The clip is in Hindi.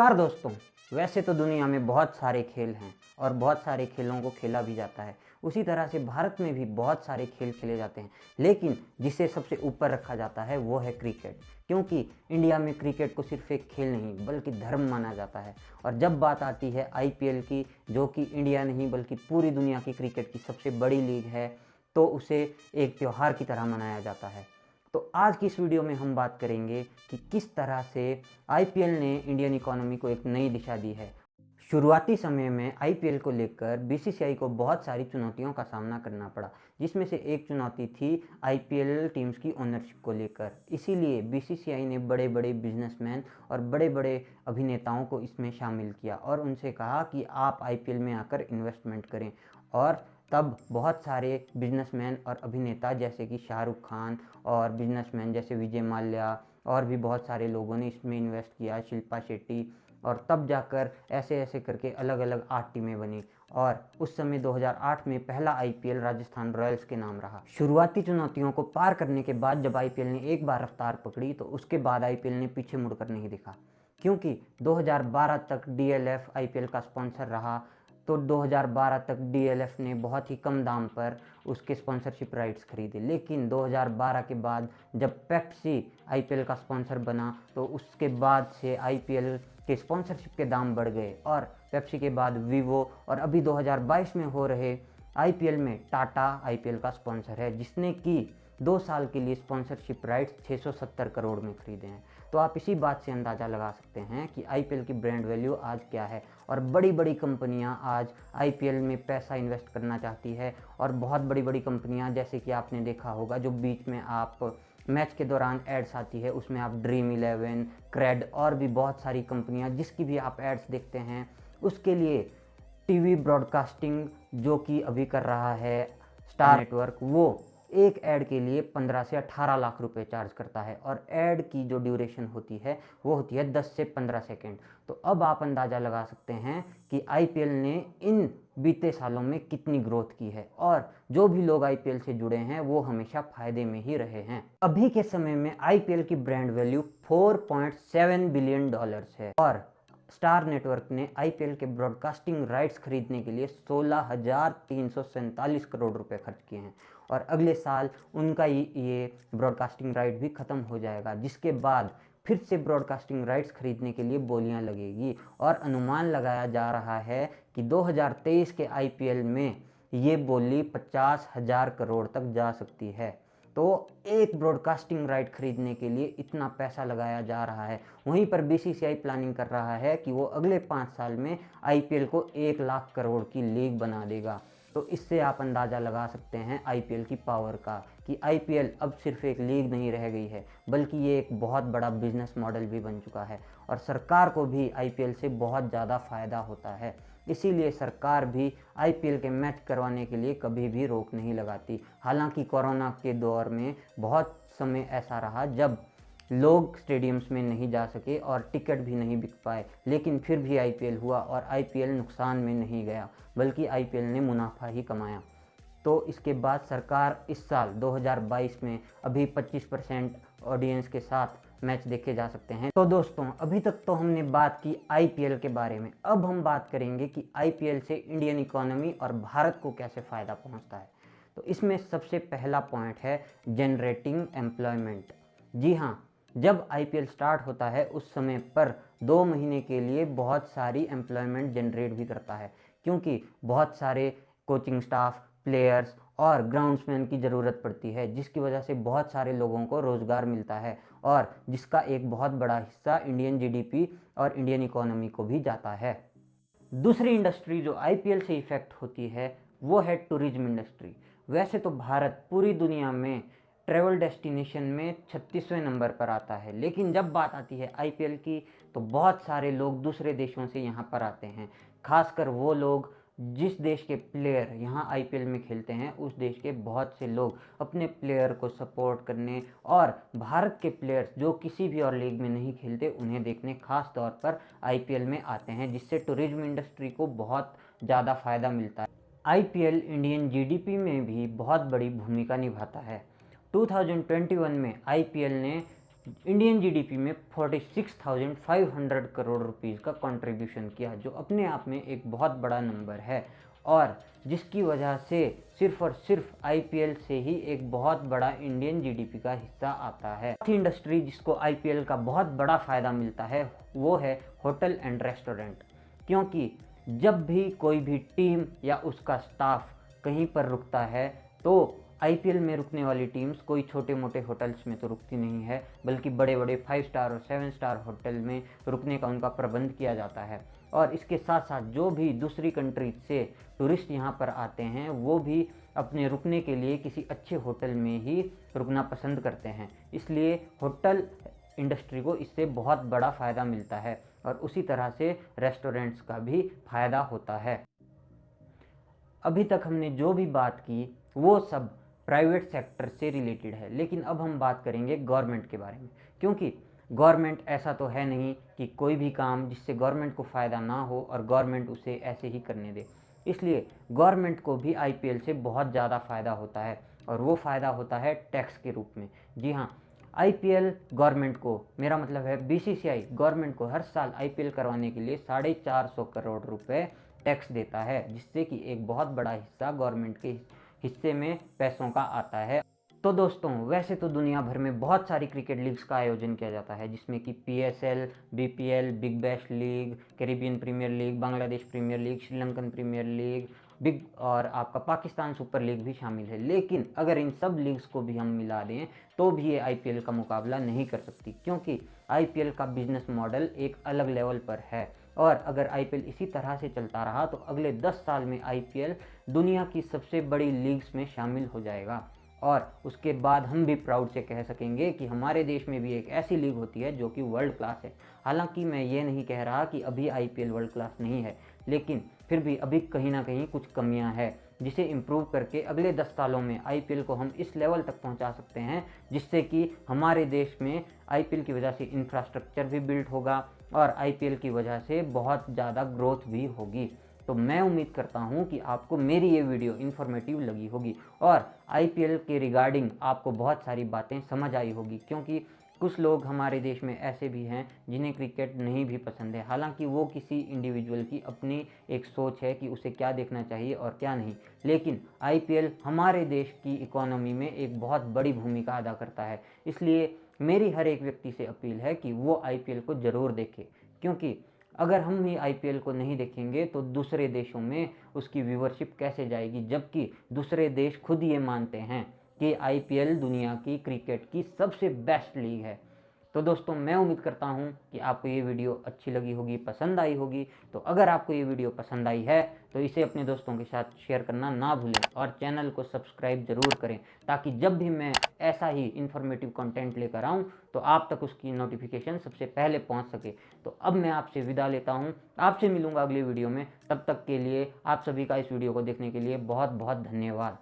नमस्कार दोस्तों। वैसे तो दुनिया में बहुत सारे खेल हैं और बहुत सारे खेलों को खेला भी जाता है। उसी तरह से भारत में भी बहुत सारे खेल खेले जाते हैं, लेकिन जिसे सबसे ऊपर रखा जाता है वो है क्रिकेट। क्योंकि इंडिया में क्रिकेट को सिर्फ एक खेल नहीं बल्कि धर्म माना जाता है। और जब बात आती है आईपीएल की, जो कि इंडिया नहीं बल्कि पूरी दुनिया की क्रिकेट की सबसे बड़ी लीग है, तो उसे एक त्यौहार की तरह मनाया जाता है। तो आज की इस वीडियो में हम बात करेंगे कि किस तरह से आईपीएल ने इंडियन इकोनॉमी को एक नई दिशा दी है। शुरुआती समय में आईपीएल को लेकर बीसीसीआई को बहुत सारी चुनौतियों का सामना करना पड़ा, जिसमें से एक चुनौती थी आईपीएल टीम्स की ओनरशिप को लेकर। इसीलिए बीसीसीआई ने बड़े बड़े बिजनेसमैन और बड़े बड़े अभिनेताओं को इसमें शामिल किया और उनसे कहा कि आप आईपीएल में आकर इन्वेस्टमेंट करें। और तब बहुत सारे बिजनेसमैन और अभिनेता जैसे कि शाहरुख खान और बिजनेसमैन जैसे विजय माल्या और भी बहुत सारे लोगों ने इसमें इन्वेस्ट किया, शिल्पा शेट्टी। और तब जाकर ऐसे ऐसे करके अलग अलग 8 टीमें बनी और उस समय 2008 में पहला आईपीएल राजस्थान रॉयल्स के नाम रहा। शुरुआती चुनौतियों को पार करने के बाद जब आईपीएल ने एक बार रफ्तार पकड़ी तो उसके बाद आईपीएल ने पीछे मुड़कर नहीं देखा, क्योंकि 2012 तक डीएलएफ आईपीएल का स्पॉन्सर रहा। तो 2012 तक डीएलएफ ने बहुत ही कम दाम पर उसके स्पॉन्सरशिप राइट्स खरीदे, लेकिन 2012 के बाद जब पेप्सी आईपीएल का स्पॉन्सर बना तो उसके बाद से आईपीएल के स्पॉन्सरशिप के दाम बढ़ गए और पेप्सी के बाद वीवो और अभी 2022 में हो रहे आईपीएल में टाटा आईपीएल का स्पॉन्सर है, जिसने कि 2 साल के लिए स्पॉन्सरशिप राइट्स 670 करोड़ में खरीदे हैं। तो आप इसी बात से अंदाज़ा लगा सकते हैं कि आईपीएल की ब्रांड वैल्यू आज क्या है। और बड़ी बड़ी कंपनियां आज आईपीएल में पैसा इन्वेस्ट करना चाहती है और बहुत बड़ी बड़ी कंपनियां, जैसे कि आपने देखा होगा जो बीच में आप मैच के दौरान एड्स आती है, उसमें आप ड्रीम 11, क्रेड और भी बहुत सारी कंपनियां जिसकी भी आप एड्स देखते हैं, उसके लिए टीवी ब्रॉडकास्टिंग जो कि अभी कर रहा है स्टार नेटवर्क, वो एक ऐड के लिए 15 से 18 लाख रुपए चार्ज करता है और ऐड की जो ड्यूरेशन होती है वो होती है 10 से 15 सेकेंड। तो अब आप अंदाज़ा लगा सकते हैं कि आईपीएल ने इन बीते सालों में कितनी ग्रोथ की है और जो भी लोग आईपीएल से जुड़े हैं वो हमेशा फायदे में ही रहे हैं। अभी के समय में आईपीएल की ब्रांड वैल्यू $4.7 बिलियन है और स्टार नेटवर्क ने आईपीएल के ब्रॉडकास्टिंग राइट्स खरीदने के लिए 16,347 करोड़ रुपए खर्च किए हैं। और अगले साल उनका ये ब्रॉडकास्टिंग राइट भी ख़त्म हो जाएगा, जिसके बाद फिर से ब्रॉडकास्टिंग राइट्स खरीदने के लिए बोलियां लगेगी और अनुमान लगाया जा रहा है कि 2023 के आईपीएल में ये बोली 50,000 करोड़ तक जा सकती है। तो एक ब्रॉडकास्टिंग राइट खरीदने के लिए इतना पैसा लगाया जा रहा है। वहीं पर बीसीसीआई प्लानिंग कर रहा है कि वो अगले 5 साल में आईपीएल को 1 लाख करोड़ की लीग बना देगा। तो इससे आप अंदाज़ा लगा सकते हैं आईपीएल की पावर का, कि आईपीएल अब सिर्फ एक लीग नहीं रह गई है बल्कि ये एक बहुत बड़ा बिजनेस मॉडल भी बन चुका है और सरकार को भी आईपीएल से बहुत ज़्यादा फ़ायदा होता है। इसीलिए सरकार भी आईपीएल के मैच करवाने के लिए कभी भी रोक नहीं लगाती। हालांकि कोरोना के दौर में बहुत समय ऐसा रहा जब लोग स्टेडियम्स में नहीं जा सके और टिकट भी नहीं बिक पाए, लेकिन फिर भी आईपीएल हुआ और आईपीएल नुकसान में नहीं गया बल्कि आईपीएल ने मुनाफा ही कमाया। तो इसके बाद सरकार इस साल 2022 में अभी 25% ऑडियंस के साथ मैच देखे जा सकते हैं। तो दोस्तों, अभी तक तो हमने बात की आईपीएल के बारे में, अब हम बात करेंगे कि आईपीएल से इंडियन इकोनॉमी और भारत को कैसे फ़ायदा पहुंचता है। तो इसमें सबसे पहला पॉइंट है जनरेटिंग एम्प्लॉयमेंट। जी हाँ, जब आईपीएल स्टार्ट होता है उस समय पर 2 महीने के लिए बहुत सारी एम्प्लॉयमेंट जनरेट भी करता है, क्योंकि बहुत सारे कोचिंग स्टाफ, प्लेयर्स और ग्राउंड्समैन की ज़रूरत पड़ती है, जिसकी वजह से बहुत सारे लोगों को रोज़गार मिलता है और जिसका एक बहुत बड़ा हिस्सा इंडियन जीडीपी और इंडियन इकोनॉमी को भी जाता है। दूसरी इंडस्ट्री जो आईपीएल से इफ़ेक्ट होती है वो है टूरिज्म इंडस्ट्री। वैसे तो भारत पूरी दुनिया में ट्रैवल डेस्टिनेशन में 36वें नंबर पर आता है, लेकिन जब बात आती है आईपीएल की तो बहुत सारे लोग दूसरे देशों से यहाँ पर आते हैं। खासकर वो लोग जिस देश के प्लेयर यहाँ आईपीएल में खेलते हैं उस देश के बहुत से लोग अपने प्लेयर को सपोर्ट करने और भारत के प्लेयर्स जो किसी भी और लीग में नहीं खेलते उन्हें देखने खास तौर पर आईपीएल में आते हैं, जिससे टूरिज्म इंडस्ट्री को बहुत ज़्यादा फ़ायदा मिलता है। आईपीएल इंडियन जीडीपी में भी बहुत बड़ी भूमिका निभाता है। 2021 में आईपीएल ने इंडियन जीडीपी में 46,500 करोड़ रुपीस का कंट्रीब्यूशन किया, जो अपने आप में एक बहुत बड़ा नंबर है और जिसकी वजह से सिर्फ और सिर्फ आईपीएल से ही एक बहुत बड़ा इंडियन जीडीपी का हिस्सा आता है। चौथी इंडस्ट्री जिसको आईपीएल का बहुत बड़ा फ़ायदा मिलता है वो है होटल एंड रेस्टोरेंट, क्योंकि जब भी कोई भी टीम या उसका स्टाफ कहीं पर रुकता है तो आईपीएल में रुकने वाली टीम्स कोई छोटे मोटे होटल्स में तो रुकती नहीं है, बल्कि बड़े बड़े 5 स्टार और 7 स्टार होटल में रुकने का उनका प्रबंध किया जाता है। और इसके साथ साथ जो भी दूसरी कंट्री से टूरिस्ट यहाँ पर आते हैं वो भी अपने रुकने के लिए किसी अच्छे होटल में ही रुकना पसंद करते हैं। इसलिए होटल इंडस्ट्री को इससे बहुत बड़ा फ़ायदा मिलता है और उसी तरह से रेस्टोरेंट्स का भी फ़ायदा होता है। अभी तक हमने जो भी बात की वो सब प्राइवेट सेक्टर से रिलेटेड है, लेकिन अब हम बात करेंगे गवर्नमेंट के बारे में, क्योंकि गवर्नमेंट ऐसा तो है नहीं कि कोई भी काम जिससे गवर्नमेंट को फ़ायदा ना हो और गवर्नमेंट उसे ऐसे ही करने दे। इसलिए गवर्नमेंट को भी आईपीएल से बहुत ज़्यादा फ़ायदा होता है और वो फ़ायदा होता है टैक्स के रूप में। जी हाँ, आईपीएल गवर्नमेंट को, मेरा मतलब है बीसीसीआई गवर्नमेंट को हर साल आईपीएल करवाने के लिए 450 करोड़ रुपए टैक्स देता है, जिससे कि एक बहुत बड़ा हिस्सा गवर्नमेंट के हिस्से में पैसों का आता है। तो दोस्तों, वैसे तो दुनिया भर में बहुत सारी क्रिकेट लीग्स का आयोजन किया जाता है, जिसमें कि PSL, BPL, Big Bash League, Caribbean Premier League, Bangladesh Premier League, Sri Lankan Premier League, big और आपका पाकिस्तान सुपर लीग भी शामिल है। लेकिन अगर इन सब लीग्स को भी हम मिला दें तो भी ये आईपीएल का मुकाबला नहीं कर सकती, क्योंकि आईपीएल का बिजनेस मॉडल एक अलग लेवल पर है। और अगर आईपीएल इसी तरह से चलता रहा तो अगले 10 साल में आईपीएल दुनिया की सबसे बड़ी लीग्स में शामिल हो जाएगा और उसके बाद हम भी प्राउड से कह सकेंगे कि हमारे देश में भी एक ऐसी लीग होती है जो कि वर्ल्ड क्लास है। हालांकि मैं ये नहीं कह रहा कि अभी आईपीएल वर्ल्ड क्लास नहीं है, लेकिन फिर भी अभी कहीं ना कहीं कुछ कमियां हैं, जिसे इम्प्रूव करके अगले 10 सालों में आईपीएल को हम इस लेवल तक पहुंचा सकते हैं जिससे कि हमारे देश में आईपीएल की वजह से इंफ्रास्ट्रक्चर भी बिल्ड होगा और आईपीएल की वजह से बहुत ज़्यादा ग्रोथ भी होगी। तो मैं उम्मीद करता हूं कि आपको मेरी ये वीडियो इन्फॉर्मेटिव लगी होगी और आईपीएल के रिगार्डिंग आपको बहुत सारी बातें समझ आई होगी, क्योंकि कुछ लोग हमारे देश में ऐसे भी हैं जिन्हें क्रिकेट नहीं भी पसंद है। हालांकि वो किसी इंडिविजुअल की अपनी एक सोच है कि उसे क्या देखना चाहिए और क्या नहीं, लेकिन आईपीएल हमारे देश की इकोनॉमी में एक बहुत बड़ी भूमिका अदा करता है। इसलिए मेरी हर एक व्यक्ति से अपील है कि वो आईपीएल को ज़रूर देखे, क्योंकि अगर हम ही आईपीएल को नहीं देखेंगे तो दूसरे देशों में उसकी व्यूवरशिप कैसे जाएगी, जबकि दूसरे देश खुद ये मानते हैं कि आईपीएल दुनिया की क्रिकेट की सबसे बेस्ट लीग है। तो दोस्तों, मैं उम्मीद करता हूं कि आपको ये वीडियो अच्छी लगी होगी, पसंद आई होगी। तो अगर आपको ये वीडियो पसंद आई है तो इसे अपने दोस्तों के साथ शेयर करना ना भूलें और चैनल को सब्सक्राइब ज़रूर करें, ताकि जब भी मैं ऐसा ही इन्फॉर्मेटिव कंटेंट लेकर आऊँ तो आप तक उसकी नोटिफिकेशन सबसे पहले पहुँच सके। तो अब मैं आपसे विदा लेता हूँ, आपसे मिलूँगा अगली वीडियो में। तब तक के लिए आप सभी का इस वीडियो को देखने के लिए बहुत बहुत धन्यवाद।